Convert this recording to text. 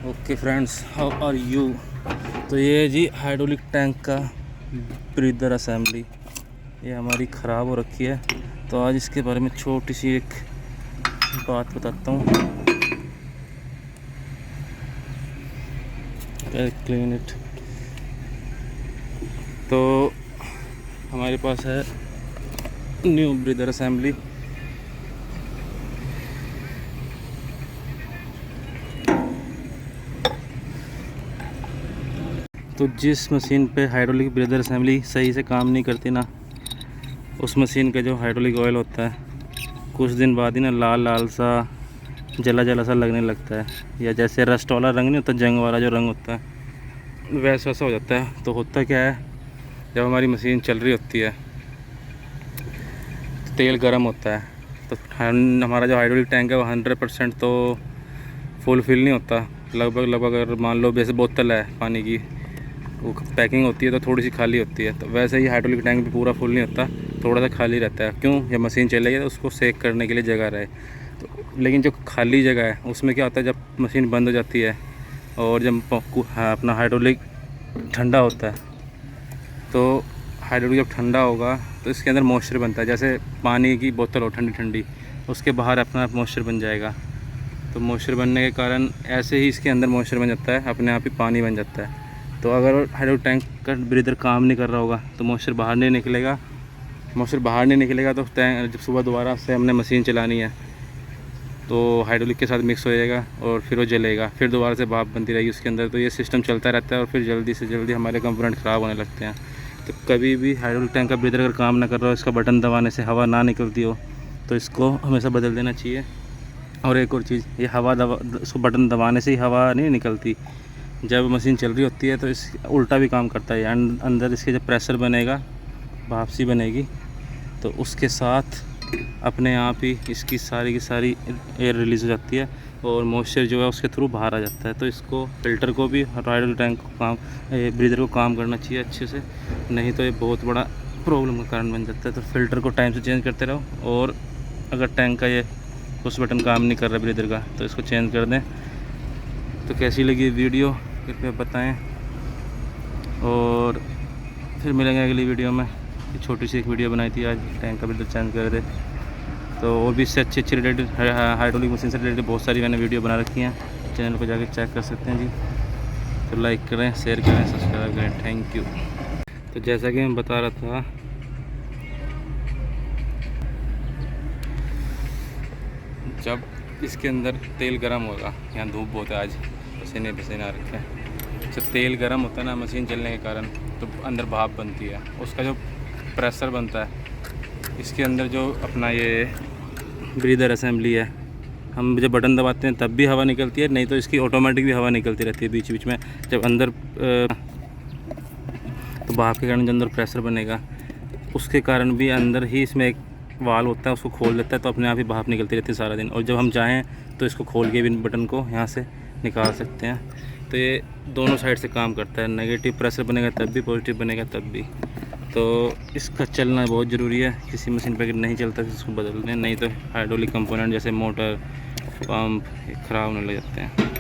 Okay friends, how are you. तो ये है जी हाइड्रोलिक टैंक का ब्रीदर असेंबली। ये हमारी ख़राब हो रखी है, तो आज इसके बारे में छोटी सी एक बात बताता हूँ। Clean it. तो हमारे पास है न्यू ब्रीदर असेंबली। तो जिस मशीन पे हाइड्रोलिक ब्रीदर असेंबली सही से काम नहीं करती ना, उस मशीन का जो हाइड्रोलिक ऑयल होता है कुछ दिन बाद ही ना लाल लाल सा जला जला सा लगने लगता है, या जैसे रस्ट वाला रंग नहीं होता, जंग वाला जो रंग होता है वैसा हो जाता है। तो होता क्या है, जब हमारी मशीन चल रही होती है तो तेल गर्म होता है, तो हमारा जो हाइड्रोलिक टैंक है वो 100% तो फुलफिल नहीं होता। लगभग अगर मान लो जैसे बोतल है पानी की, वो पैकिंग होती है तो थोड़ी सी खाली होती है, तो वैसे ही हाइड्रोलिक टैंक भी पूरा फुल नहीं होता, थोड़ा सा खाली रहता है। क्यों? जब मशीन चलेगी तो उसको सेक करने के लिए जगह रहे। तो लेकिन जो खाली जगह है उसमें क्या होता है, जब मशीन बंद हो जाती है और जब अपना हाइड्रोलिक ठंडा होता है, तो हाइड्रोलिक जब ठंडा होगा तो इसके अंदर मॉइस्चर बनता है। जैसे पानी की बोतल हो ठंडी ठंडी, उसके बाहर अपना आप मॉइस्चर बन जाएगा। तो मॉइस्चर बनने के कारण ऐसे ही इसके अंदर मॉइस्चर बन जाता है, अपने आप ही पानी बन जाता है। तो अगर हाइड्रोलिक टैंक का ब्रीदर काम नहीं कर रहा होगा तो मॉइस्चर बाहर नहीं निकलेगा। मॉइस्चर बाहर नहीं निकलेगा तो टैंक जब सुबह दोबारा से हमने मशीन चलानी है तो हाइड्रोलिक के साथ मिक्स हो जाएगा और फिर वो जलेगा, फिर दोबारा से भाप बनती रहेगी उसके अंदर। तो ये सिस्टम चलता रहता है और फिर जल्दी से जल्दी हमारे कंपोनेंट ख़राब होने लगते हैं। तो कभी भी हाइड्रोलिक टैंक का ब्रीदर अगर काम ना कर रहा हो, इसका बटन दबाने से हवा ना निकलती हो, तो इसको हमेशा बदल देना चाहिए। और एक और चीज़, ये इसको बटन दबाने से ही हवा नहीं निकलती, जब मशीन चल रही होती है तो इस उल्टा भी काम करता है। अंदर इसके जब प्रेशर बनेगा, भाप सी बनेगी, तो उसके साथ अपने आप ही इसकी सारी की सारी एयर रिलीज़ हो जाती है और मॉइस्चर जो है उसके थ्रू बाहर आ जाता है। तो इसको फ़िल्टर को भी, हाइड्रोलिक टैंक को काम, ब्रीदर को काम करना चाहिए अच्छे से, नहीं तो ये बहुत बड़ा प्रॉब्लम का कारण बन जाता है। तो फ़िल्टर को टाइम से चेंज करते रहो, और अगर टैंक का ये पुश बटन काम नहीं कर रहा ब्रीदर का, तो इसको चेंज कर दें। तो कैसी लगी वीडियो कृपया बताएं, और फिर मिलेंगे अगली वीडियो में। छोटी सी एक वीडियो बनाई थी आज, टैंक का ब्रीदर चेंज कर दे। तो और भी इससे अच्छी रिलेटेड हाइड्रोलिक मशीन से रिलेटेड बहुत सारी मैंने वीडियो बना रखी हैं, चैनल पर जाकर चेक कर सकते हैं जी। तो लाइक करें, शेयर करें, सब्सक्राइब करें। Thank you. तो जैसा कि मैं बता रहा था, जब इसके अंदर तेल गर्म होगा, यहाँ धूप बहुत है आज, पसीने आ रखे हैं, जब तेल गर्म होता है ना मशीन चलने के कारण, तो अंदर भाप बनती है, उसका जो प्रेशर बनता है, इसके अंदर जो अपना ये ब्रीदर असेंबली है, हम जब बटन दबाते हैं तब भी हवा निकलती है, नहीं तो इसकी ऑटोमेटिक भी हवा निकलती रहती है बीच बीच में। जब अंदर तो भाप के कारण जो अंदर प्रेशर बनेगा, उसके कारण भी अंदर ही इसमें एक वाल्व होता है, उसको खोल देता है, तो अपने आप ही भाप निकलती रहती है सारा दिन। और जब हम चाहें तो इसको खोल के भी बटन को यहाँ से निकाल सकते हैं। तो ये दोनों साइड से काम करता है, नेगेटिव प्रेशर बनेगा तब भी, पॉजिटिव बनेगा तब भी। तो इसका चलना बहुत ज़रूरी है। किसी मशीन पर अगर नहीं चलता तो इसको बदल दें, नहीं तो हाइड्रोलिक कंपोनेंट जैसे मोटर, पंप ख़राब होने लग जाते हैं।